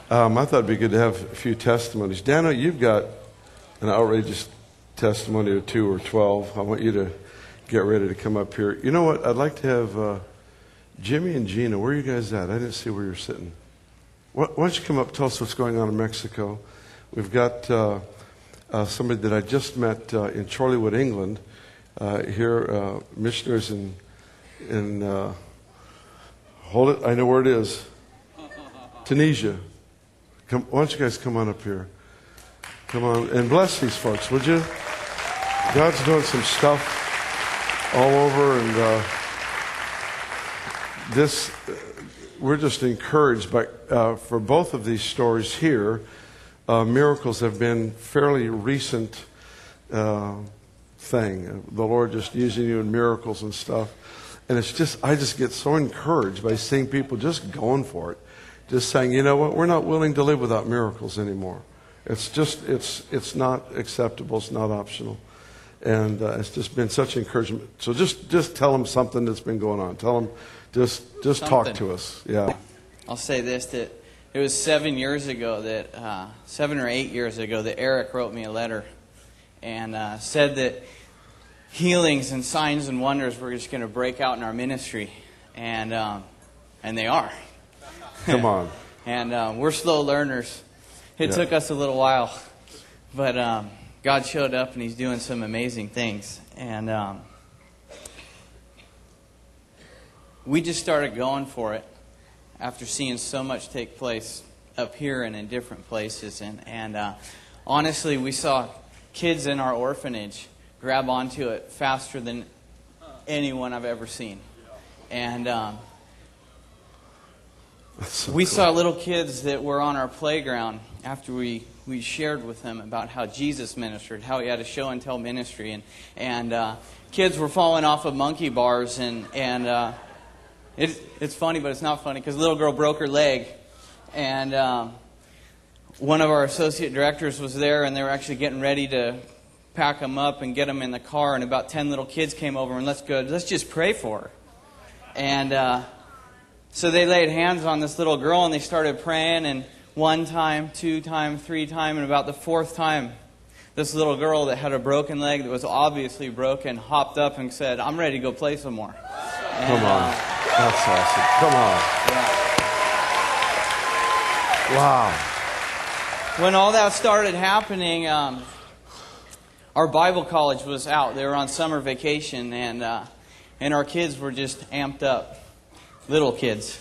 I thought it'd be good to have a few testimonies. Dano, you've got an outrageous testimony or 2 or 12. I want you to get ready to come up here. You know what? I'd like to have Jimmy and Gina. Where are you guys at? I didn't see where you're sitting. Why don't you come up and tell us what's going on in Mexico? We've got somebody that I just met in Chorleywood, England. Here, missionaries in hold it, I know where it is. Tunisia. Why don't you guys come on up here? Come on and bless these folks, would you? God's doing some stuff all over, and we're just encouraged by for both of these stories here. Miracles have been fairly recent thing. The Lord just using you in miracles and stuff, and I just get so encouraged by seeing people just going for it. Just saying, you know what, we're not willing to live without miracles anymore. It's not acceptable. It's not optional. And it's just been such encouragement. So just tell them something that's been going on. Tell them, just talk to us. Yeah. I'll say this, that it was 7 or 8 years ago that Eric wrote me a letter and said that healings and signs and wonders were just going to break out in our ministry. And they are. Come on. And we're slow learners. It took us a little while, but God showed up and He's doing some amazing things. And we just started going for it after seeing so much take place up here and in different places. And honestly, we saw kids in our orphanage grab onto it faster than anyone I've ever seen. And we saw little kids that were on our playground after we shared with them about how Jesus ministered, how He had a show and tell ministry, and kids were falling off of monkey bars, and it's funny, but it's not funny because a little girl broke her leg, and one of our associate directors was there, and they were actually getting ready to pack them up and get them in the car, and about 10 little kids came over and let's just pray for her, and so they laid hands on this little girl and they started praying, and 1 time, 2 times, 3 times, and about the 4th time, this little girl that had a broken leg that was obviously broken hopped up and said, "I'm ready to go play some more." And, come on. That's awesome. Come on. Yeah. Wow. When all that started happening, our Bible college was out. They were on summer vacation, and our kids were just amped up. Little kids.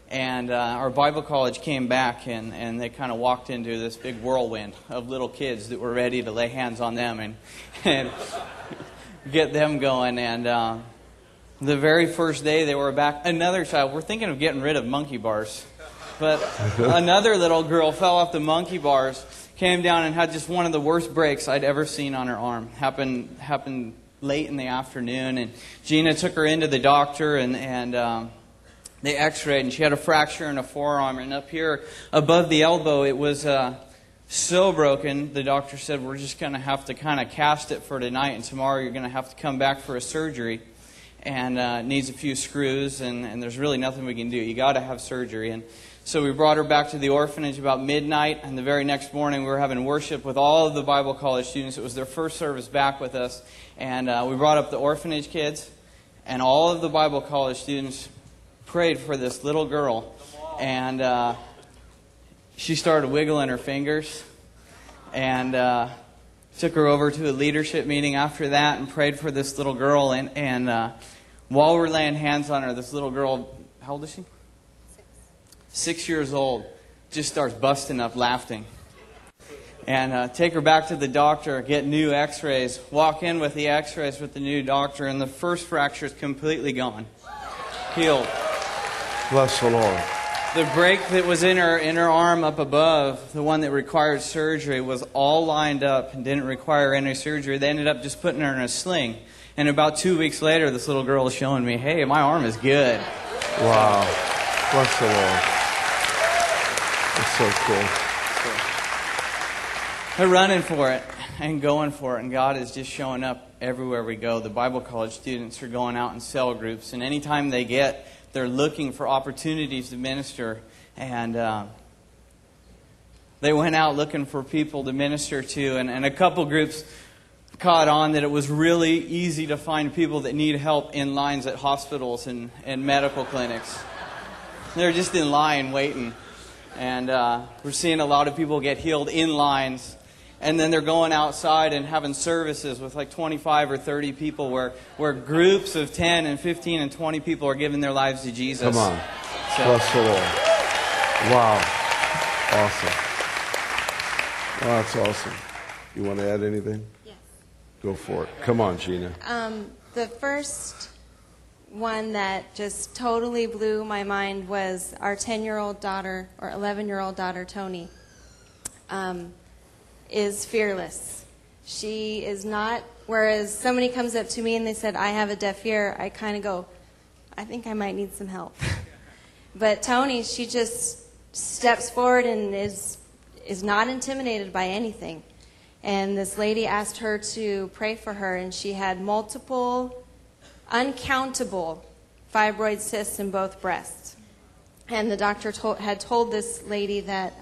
And our Bible college came back, and they kind of walked into this big whirlwind of little kids that were ready to lay hands on them and get them going. And the very first day they were back, another child, we're thinking of getting rid of monkey bars. But another little girl fell off the monkey bars, came down and had just one of the worst breaks I'd ever seen on her arm. Happened late in the afternoon, and Gina took her into the doctor, and they x-rayed, and she had a fracture in a forearm, and up here above the elbow it was so broken, the doctor said, we're just going to have to kind of cast it for tonight, and tomorrow you're going to have to come back for a surgery, and it needs a few screws, and there's really nothing we can do. You got to have surgery. And so we brought her back to the orphanage about midnight, and the very next morning we were having worship with all of the Bible college students. It was their first service back with us, and we brought up the orphanage kids, and all of the Bible college students prayed for this little girl, and she started wiggling her fingers, and took her over to a leadership meeting after that and prayed for this little girl, and while we're laying hands on her, this little girl, how old is she? 6 years old, just starts busting up laughing. And take her back to the doctor, get new x-rays, walk in with the x-rays with the new doctor, and the first fracture is completely gone. Healed. Bless the Lord. The break that was in her arm up above, the one that required surgery, was all lined up and didn't require any surgery. They ended up just putting her in a sling. And about 2 weeks later, this little girl is showing me, hey, my arm is good. Wow. Bless the Lord. That's so cool. They're running for it and going for it, and God is just showing up everywhere we go. The Bible college students are going out in cell groups, and anytime they're looking for opportunities to minister, and they went out looking for people to minister to, and a couple groups caught on that it was really easy to find people that need help in lines at hospitals and medical clinics. They're just in line waiting. And we're seeing a lot of people get healed in lines. And then they're going outside and having services with like 25 or 30 people where groups of 10 and 15 and 20 people are giving their lives to Jesus. Come on. So, bless the Lord. Wow. Awesome. Wow, that's awesome. You want to add anything? Yes. Go for it. Come on, Gina. The first one that just totally blew my mind was our 10-year-old daughter, or 11-year-old daughter, Tony, is fearless. She is not, whereas somebody comes up to me and they said, I have a deaf ear, I kind of go, I think I might need some help. But Tony, she just steps forward and is not intimidated by anything. And this lady asked her to pray for her, and she had multiple, uncountable fibroid cysts in both breasts. And the doctor had told this lady that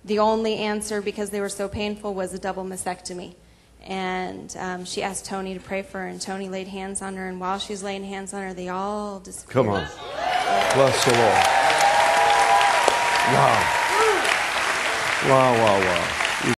the only answer, because they were so painful, was a double mastectomy. And she asked Tony to pray for her, and Tony laid hands on her, and while she was laying hands on her, they all disappeared. Come on. Bless the Lord. Wow. Wow, wow, wow.